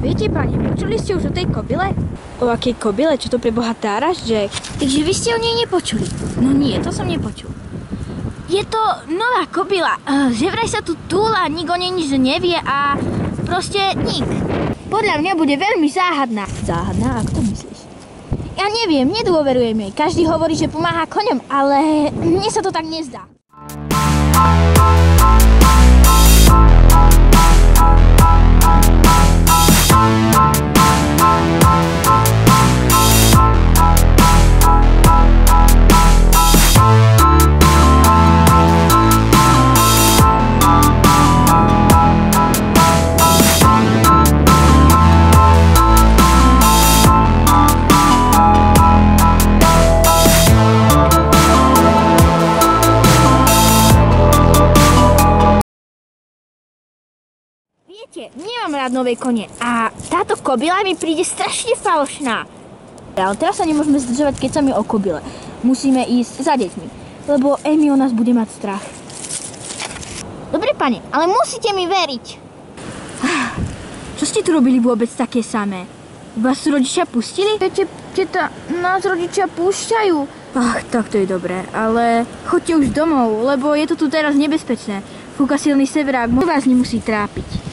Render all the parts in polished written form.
Viete, pani, počuli ste už o tej kobyle? O akej kobyle? Čo to pre boha táraš, Jack? Takže vy ste o nej nepočuli? No nie, to som nepočul. Je to nová kobila, že vraj sa tu túla, nik o nej nič nevie a proste nik. Podľa mňa bude veľmi záhadná. Záhadná? Ako to myslíš? Ja neviem, nedôverujem jej. Každý hovorí, že pomáha koňom, ale mne sa to tak nezdá. Viete, nemám rád nové kone a táto kobila mi príde strašne falošná. Ale teraz sa nemôžeme zdržovať, keď sa mi o kobile. Musíme ísť za deťmi, lebo Amy o nás bude mať strach. Dobre, pane, ale musíte mi veriť. Čo ste tu robili vôbec také samé? Vás tu rodičia pustili? Viete, teta, nás rodičia púšťajú. Ach, tak to je dobré, ale choďte už domov, lebo je to tu teraz nebezpečné. Fúka silný severák, vás nemusí trápiť.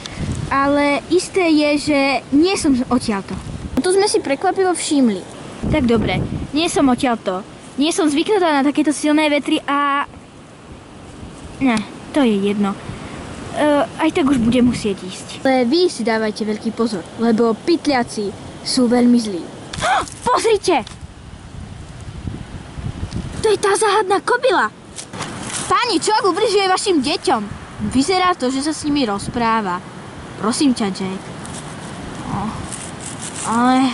Ale isté je, že nie som odtiaľto. To sme si prekvapivo všimli. Tak dobre, nie som odtiaľto. Nie som zvyknutá na takéto silné vetry a... Ne, to je jedno. Aj tak už budem musieť ísť. Ale vy si dávajte veľký pozor, lebo pytliaci sú veľmi zlí. Pozrite! To je tá záhadná kobila. Pani, čo ak ubližuje vašim deťom? Vyzerá to, že sa s nimi rozpráva. Prosím ťa, Jake. Ale...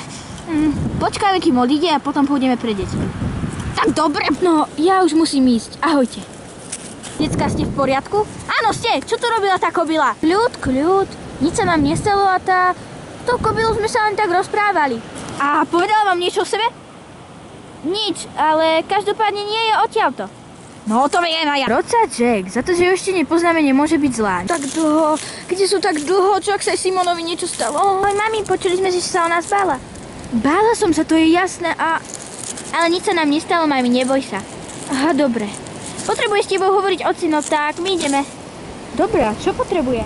počkajme, kým odíde a potom pôjdeme pre deti. Tak dobre. No, ja už musím ísť. Ahojte. Decka, ste v poriadku? Áno, ste. Čo tu robila tá kobila? Kľud. Nič sa nám nestalo a tou kobylou sme sa len tak rozprávali. A povedala vám niečo o sebe? Nič, ale každopádne nie je odtiaľto. No, to viem aj ja. Roca Jack, za to, že ju ešte nepoznáme, nemôže byť zlá. Tak dlho, kde sú tak dlho, čo ak sa aj Simonovi niečo stalo? Oj, mami, počuli sme, že si sa o nás bála. Bála som sa, to je jasné ale nič sa nám nestalo, mami, neboj sa. Aha, dobre. Potrebuje s tebou hovoriť ocino, tak my ideme. Dobre, a čo potrebuje?